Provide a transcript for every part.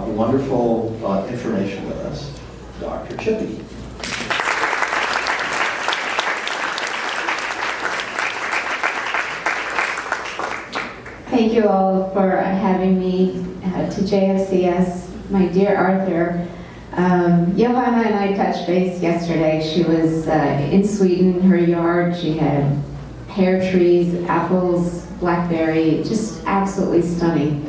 wonderful information with us, Dr. Chippy. Thank you all for having me to JFCS. My dear Arthur, Johanna and I touched base yesterday. She was in Sweden, her yard. She had pear trees, apples, blackberry, just absolutely stunning.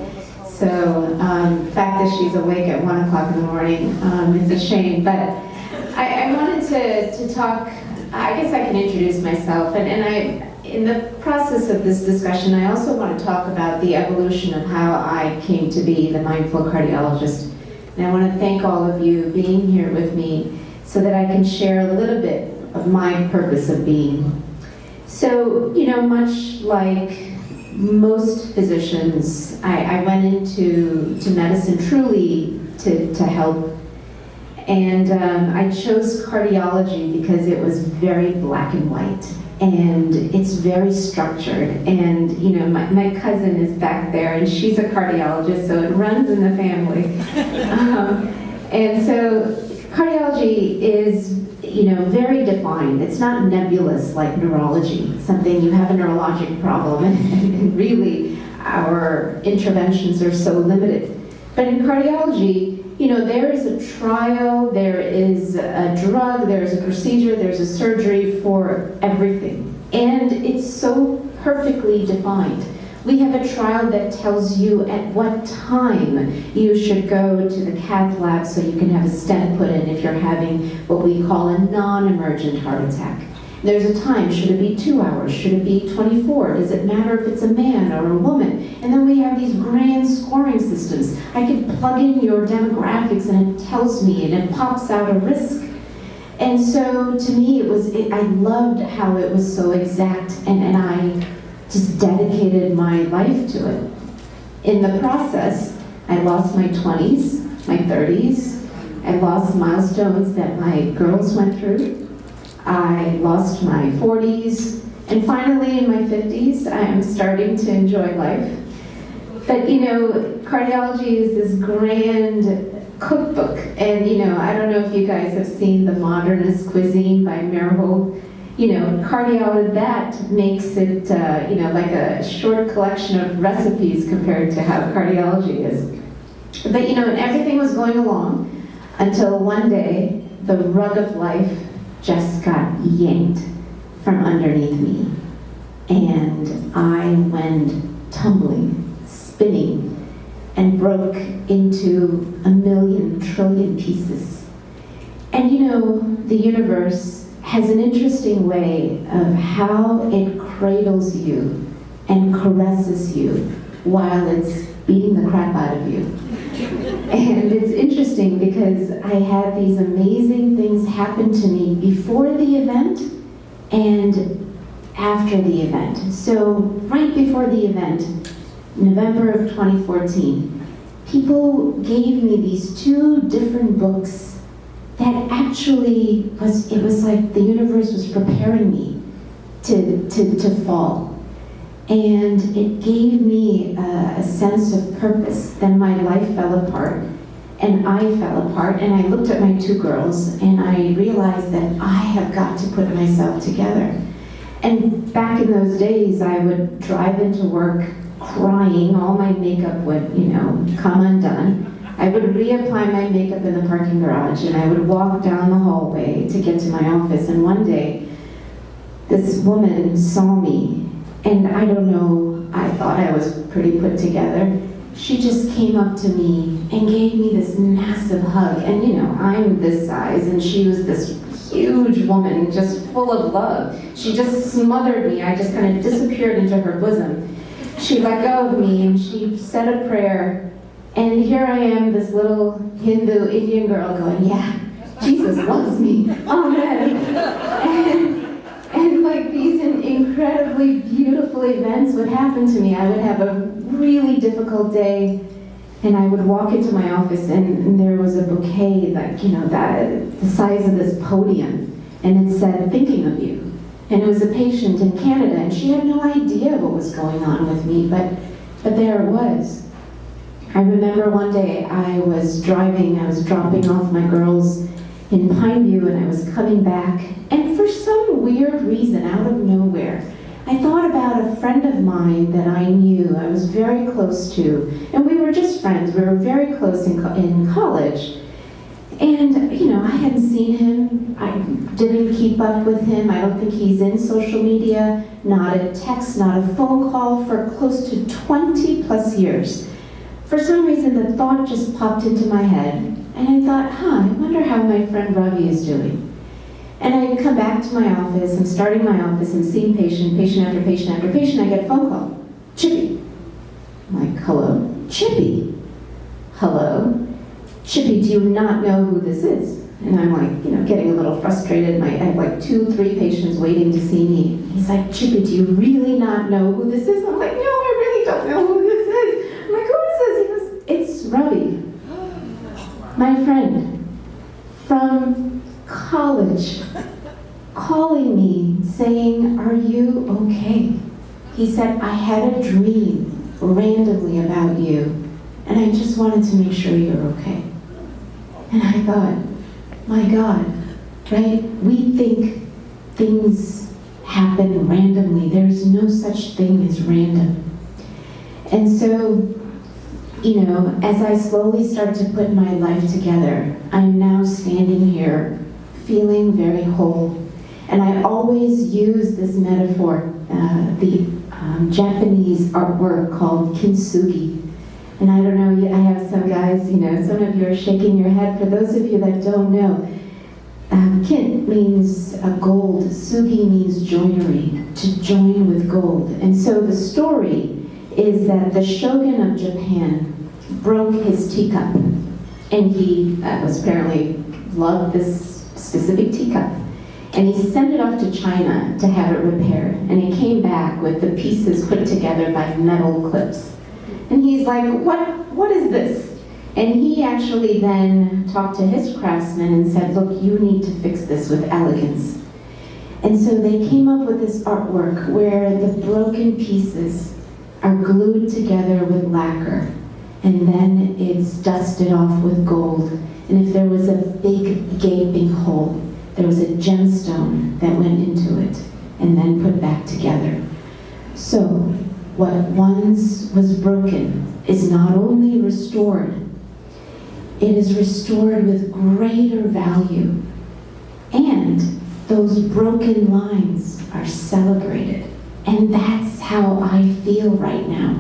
So the fact that she's awake at 1 o'clock in the morning, it's a shame. But I wanted to talk, I guess I can introduce myself. And in the process of this discussion, I also want to talk about the evolution of how I came to be the mindful cardiologist. And I want to thank all of you being here with me so that I can share a little bit of my purpose of being. So, much like most physicians, I went into medicine truly to help. And I chose cardiology because it was very black and white. And it's very structured. And, my cousin is back there, and she's a cardiologist, so it runs in the family. And so cardiology is, very defined. It's not nebulous like neurology, something you have a neurologic problem, and really our interventions are so limited. But in cardiology, there is a trial, there is a drug, there is a procedure, there's a surgery for everything. And it's so perfectly defined. We have a trial that tells you at what time you should go to the cath lab so you can have a stent put in if you're having what we call a non-emergent heart attack. There's a time. Should it be 2 hours? Should it be 24? Does it matter if it's a man or a woman? And then we have these grand scoring systems. I can plug in your demographics and it tells me, and it pops out a risk. And so to me, I loved how it was so exact, and I just dedicated my life to it. In the process, I lost my 20s, my 30s. I lost milestones that my girls went through. I lost my 40s, and finally in my 50s, I am starting to enjoy life. But cardiology is this grand cookbook, and I don't know if you guys have seen The Modernist Cuisine by Merhold. Cardiology, that makes it, like a short collection of recipes compared to how cardiology is. But, and everything was going along until one day, the rug of life just got yanked from underneath me. And I went tumbling, spinning, and broke into a million trillion pieces. And the universe has an interesting way of how it cradles you and caresses you while it's beating the crap out of you. And it's interesting because I had these amazing things happen to me before the event and after the event. So right before the event, November of 2014, people gave me these 2 different books that actually it was like the universe was preparing me to fall. And it gave me a sense of purpose. Then my life fell apart, and I fell apart, and I looked at my 2 girls, and I realized that I have got to put myself together. And back in those days, I would drive into work crying. All my makeup would, come undone. I would reapply my makeup in the parking garage, and I would walk down the hallway to get to my office. And one day, this woman saw me, and I don't know, I thought I was pretty put together. She just came up to me and gave me this massive hug. And I'm this size, and she was this huge woman, just full of love. She just smothered me. I just kind of disappeared into her bosom. She let go of me, and she said a prayer. And here I am, this little Hindu Indian girl going, yeah, Jesus loves me, amen. And like these incredibly beautiful events would happen to me. I would have a really difficult day, and I would walk into my office, and there was a bouquet, like, the size of this podium, and it said, thinking of you. And it was a patient in Canada, and she had no idea what was going on with me, but there it was. I remember one day I was dropping off my girls in Pineview, and I was coming back, and for some weird reason, out of nowhere, I thought about a friend of mine that I knew, I was very close to, and we were just friends. We were very close in college. And, you know, I hadn't seen him. I didn't keep up with him. I don't think he's in social media, not a text, not a phone call for close to 20 plus years. For some reason, the thought just popped into my head, and I thought, I wonder how my friend Ravi is doing. And I come back to my office, I'm starting my office, I'm seeing patient after patient after patient, I get a phone call. Chippy. I'm like, hello? Chippy. Hello? Chippy, do you not know who this is? And I'm like, you know, getting a little frustrated. I have like 2-3 patients waiting to see me. He's like, Chippy, do you really not know who this is? I'm like, no, I really don't know who this is. I'm like, who is this? He goes, it's Ravi, my friend from college, calling me saying, are you okay? He said, I had a dream randomly about you, and I just wanted to make sure you're okay. And I thought, my God, right? We think things happen randomly. There's no such thing as random. And so, you know, as I slowly start to put my life together, I'm now standing here feeling very whole. And I always use this metaphor, the Japanese artwork called kintsugi. And I don't know, I have some guys, you know, some of you are shaking your head. For those of you that don't know, kin means gold, sugi means joinery, to join with gold. And so the story is that the shogun of Japan broke his teacup, and he was apparently loved this specific teacup. And he sent it off to China to have it repaired. And he came back with the pieces put together by metal clips. And he's like, what is this? And he actually then talked to his craftsman and said, look, you need to fix this with elegance. And so they came up with this artwork where the broken pieces are glued together with lacquer, and then it's dusted off with gold. And if there was a big gaping hole, there was a gemstone that went into it and then put back together. So what once was broken is not only restored, it is restored with greater value. And those broken lines are celebrated. And that's how I feel right now.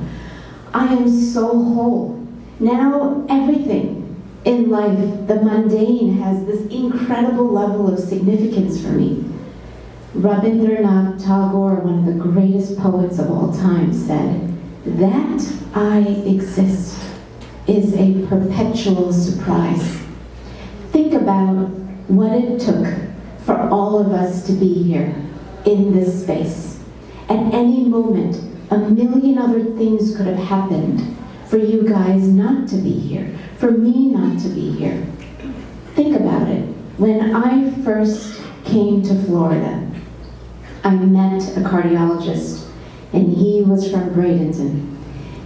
I am so whole. Now everything in life, the mundane, has this incredible level of significance for me. Rabindranath Tagore, one of the greatest poets of all time, said, that I exist is a perpetual surprise. Think about what it took for all of us to be here in this space. At any moment, a million other things could have happened for you guys not to be here, for me not to be here. Think about it. When I first came to Florida, I met a cardiologist, and he was from Bradenton.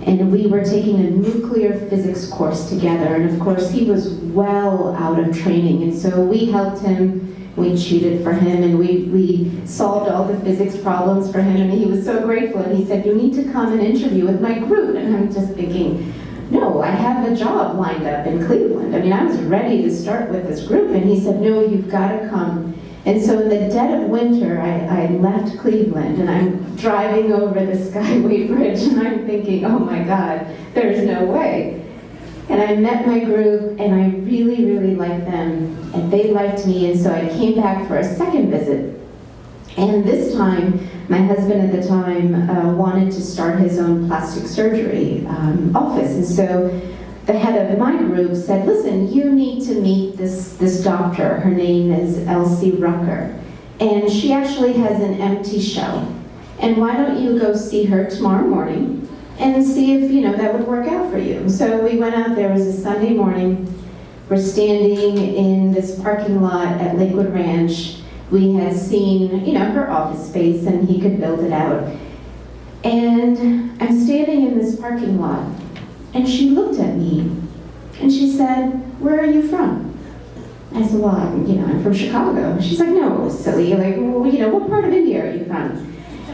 And we were taking a nuclear physics course together, and of course he was well out of training, and so we helped him. We cheated for him, and we solved all the physics problems for him, and he was so grateful, and he said, you need to come and interview with my group. And I'm just thinking, no, I have a job lined up in Cleveland. I mean, I was ready to start with this group, and he said, no, you've got to come. And so in the dead of winter, I left Cleveland, and I'm driving over the Skyway Bridge, and I'm thinking, oh my God, there's no way. And I met my group, and I really, really liked them, and they liked me, and so I came back for a second visit. And this time, my husband at the time wanted to start his own plastic surgery office, and so the head of my group said, listen, you need to meet this doctor. Her name is Elsie Rucker, and she actually has an empty shell. And why don't you go see her tomorrow morning and see if, you know, that would work out for you. So we went out there. It was a Sunday morning. We're standing in this parking lot at Lakewood Ranch. We had seen, you know, her office space, and he could build it out. And I'm standing in this parking lot, And she looked at me and she said, "Where are you from?" I said, "Well, I'm from Chicago." She's like, "No, silly, like, well, what part of India are you from?"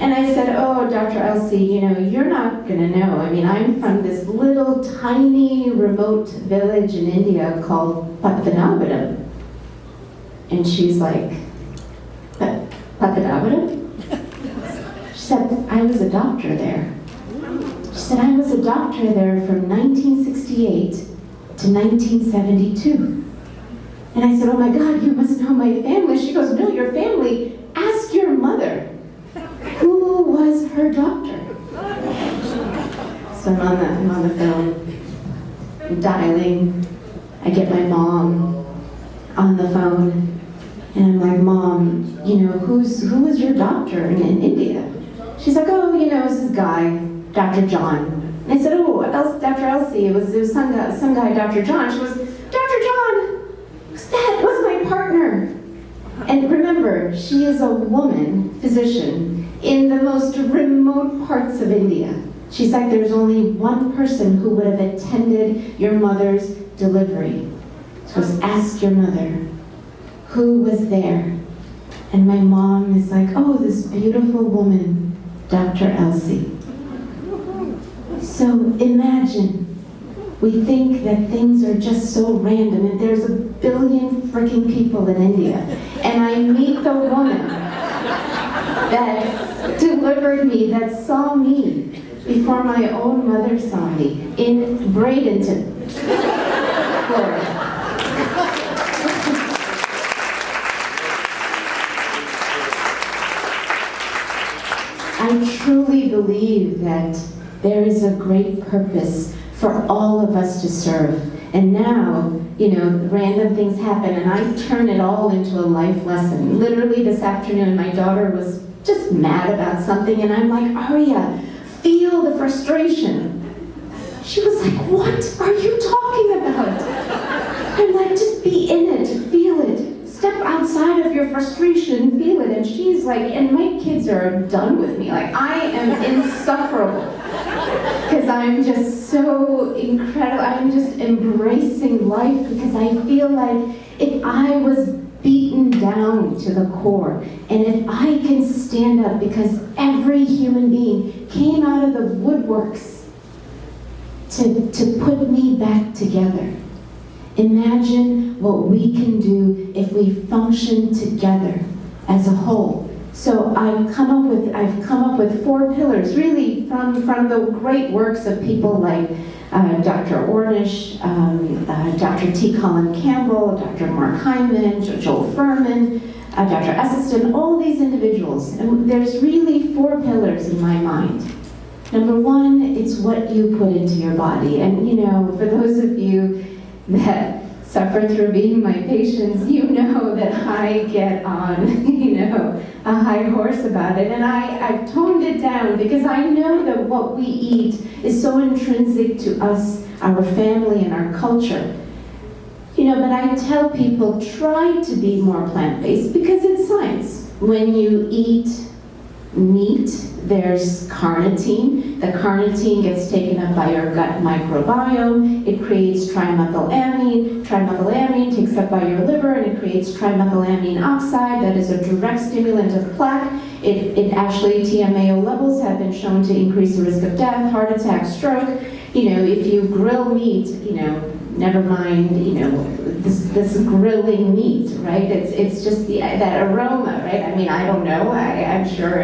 And I said, "Oh, Dr. Elsie, you're not gonna know. I mean, I'm from this little tiny remote village in India called Pathanamthitta." And she's like, "Pathanamthitta?" She said, "I was a doctor there." She said, "I was a doctor there from 1968 to 1972. And I said, "Oh my God, you must know my family." She goes, "No, your family? Ask your mother. Who was her doctor?" So I'm on the phone, I'm dialing. I get my mom on the phone, and I'm like, "Mom, who was your doctor in India?" She's like, "Oh, it's this guy, Dr. John." And I said, "Oh, Dr. Elsie, it was some guy, Dr. John." She goes, "Dr. John, that was my partner." And remember, she is a woman physician in the most remote parts of India. She's like, there's only one person who would have attended your mother's delivery. She goes, "Ask your mother, who was there?" And my mom is like, "Oh, this beautiful woman, Dr. Elsie." So imagine, we think that things are just so random, and there's 1 billion freaking people in India. And I meet the woman that delivered me, that saw me before my own mother saw me in Bradenton, Florida. I truly believe that there is a great purpose for all of us to serve. And now, random things happen, and I turn it all into a life lesson. Literally this afternoon, my daughter was just mad about something, and I'm like, "Aria, feel the frustration." She was like, "What are you talking about?" I'm like, "Just be in it, feel it. Step outside of your frustration, feel it." And she's like, and my kids are done with me. Like, I am insufferable. Because I'm just so incredible. I'm just embracing life, because I feel like if I was beaten down to the core, and if I can stand up, because every human being came out of the woodworks to put me back together. Imagine what we can do if we function together as a whole. So I've come up with 4 pillars, really from the great works of people like Dr. Ornish, Dr. T. Colin Campbell, Dr. Mark Hyman, Joel Furman, Dr. Esseston, all these individuals. And there's really 4 pillars in my mind. Number 1, it's what you put into your body. And for those of you that suffer through being my patients, that I get on, a high horse about it. And I've toned it down, because I know that what we eat is so intrinsic to us, our family, and our culture. But I tell people, try to be more plant-based, because it's science. When you eat meat, there's carnitine. The carnitine gets taken up by your gut microbiome. It creates trimethylamine. Trimethylamine takes up by your liver, and it creates trimethylamine oxide. That is a direct stimulant of plaque. It actually, TMAO levels have been shown to increase the risk of death, heart attack, stroke. If you grill meat, never mind, this grilling meat, right? It's just that aroma, right? I mean, I don't know. I'm sure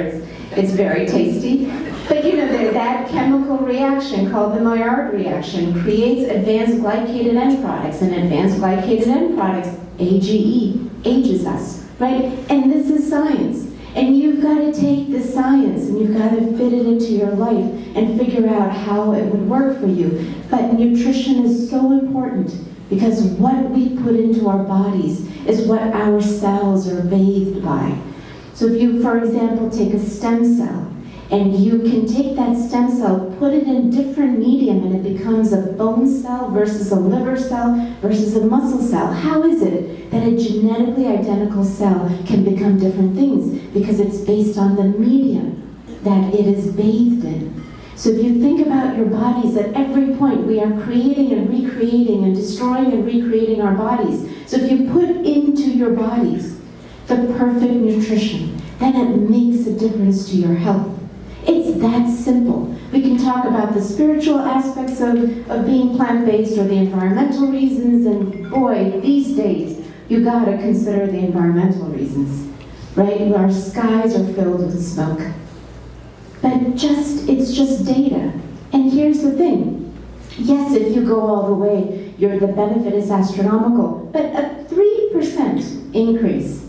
it's very tasty. But that chemical reaction called the Maillard reaction creates advanced glycated end products, and advanced glycated end products, AGE, ages us, right? And this is science. And you've got to take the science and you've got to fit it into your life and figure out how it would work for you. But nutrition is so important, because what we put into our bodies is what our cells are bathed by. So if you, for example, take a stem cell, and you can take that stem cell, put it in different medium, and it becomes a bone cell versus a liver cell versus a muscle cell. How is it that a genetically identical cell can become different things? Because it's based on the medium that it is bathed in. So if you think about your bodies, at every point we are creating and recreating and destroying and recreating our bodies. So if you put into your bodies the perfect nutrition, then it makes a difference to your health. It's that simple. We can talk about the spiritual aspects of being plant-based or the environmental reasons, and boy, these days, you gotta consider the environmental reasons, right? Our skies are filled with smoke. But it's just data. And here's the thing. Yes, if you go all the way, the benefit is astronomical, but a 3% increase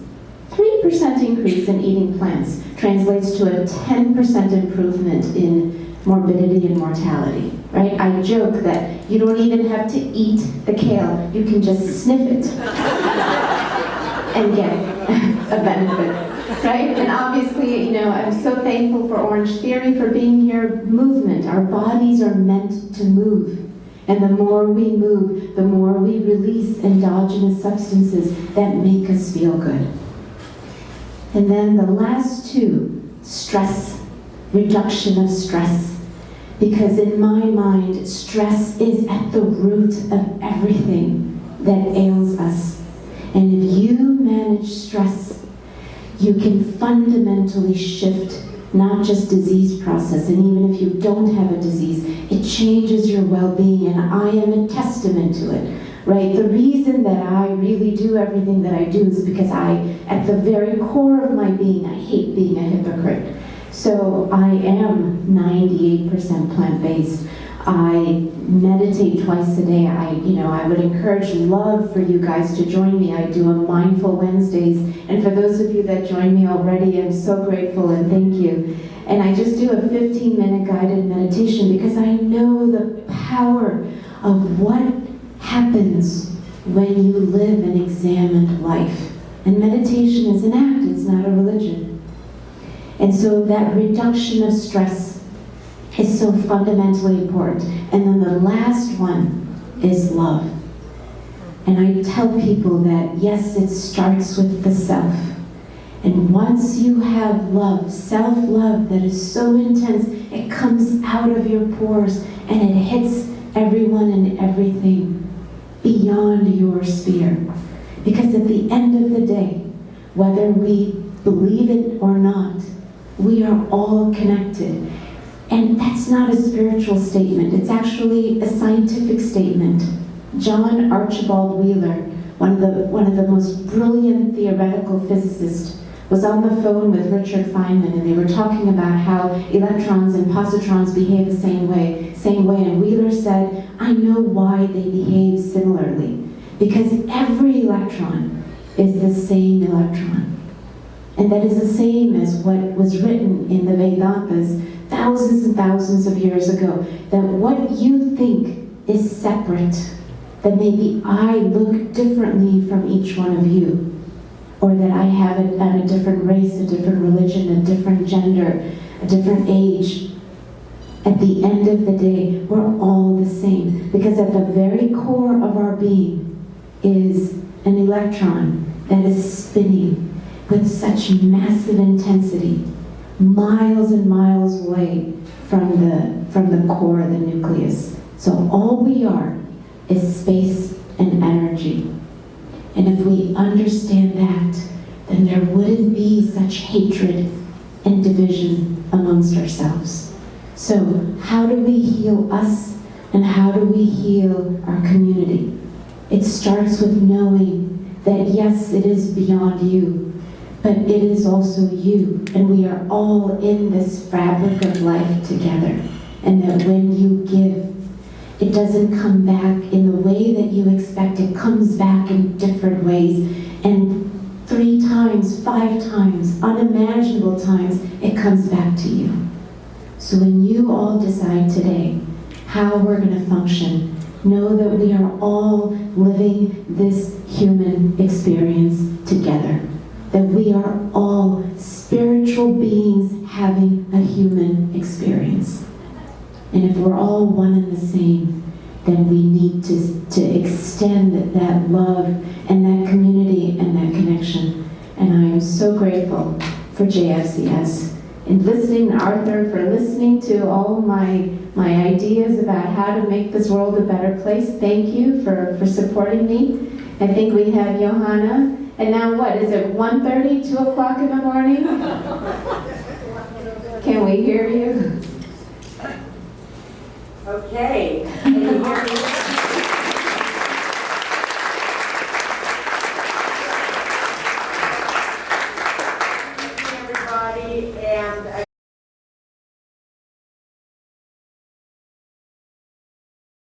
3% increase in eating plants translates to a 10% improvement in morbidity and mortality, right? I joke that you don't even have to eat the kale, you can just sniff it and get a benefit, right? And obviously, I'm so thankful for Orange Theory for being here. Movement, our bodies are meant to move. And the more we move, the more we release endogenous substances that make us feel good. And then the last two, stress, reduction of stress. Because in my mind, stress is at the root of everything that ails us. And if you manage stress, you can fundamentally shift not just disease process, and even if you don't have a disease, it changes your well-being, and I am a testament to it. Right? The reason that I really do everything that I do is because at the very core of my being, I hate being a hypocrite. So I am 98% plant-based. I meditate twice a day. I would encourage love for you guys to join me. I do a Mindful Wednesdays. And for those of you that join me already, I'm so grateful and thank you. And I just do a 15-minute guided meditation because I know the power of what happens when you live an examined life. And meditation is an act, it's not a religion. And so that reduction of stress is so fundamentally important. And then the last one is love. And I tell people that, yes, it starts with the self. And once you have love, self-love that is so intense, it comes out of your pores and it hits everyone and everything beyond your sphere. Because at the end of the day, whether we believe it or not, we are all connected. And that's not a spiritual statement, it's actually a scientific statement. John Archibald Wheeler, one of the most brilliant theoretical physicists, was on the phone with Richard Feynman, and they were talking about how electrons and positrons behave the same way, and Wheeler said, I know why they behave similarly, because every electron is the same electron. And that is the same as what was written in the Vedantas thousands and thousands of years ago, that what you think is separate, that maybe I look differently from each one of you, or that I have a different race, a different religion, a different gender, a different age. At the end of the day, we're all the same, because at the very core of our being is an electron that is spinning with such massive intensity, miles and miles away from the core of the nucleus. So all we are is space and energy. And if we understand that, then there wouldn't be such hatred and division amongst ourselves. So how do we heal us, and how do we heal our community? It starts with knowing that yes, it is beyond you, but it is also you, and we are all in this fabric of life together. And that when you give, it doesn't come back in the way that you expect. It comes back in different ways. And 3 times, 5 times, unimaginable times, it comes back to you. So when you all decide today how we're going to function, know that we are all living this human experience together. That we are all spiritual beings having a human experience. And if we're all one and the same, then we need to extend that love and that community and that connection. And I am so grateful for JFCS listening, Arthur, for listening to all my ideas about how to make this world a better place. Thank you for supporting me. I think we have Johanna. And now what, is it 1:30, 2 o'clock in the morning? Can we hear you? Okay,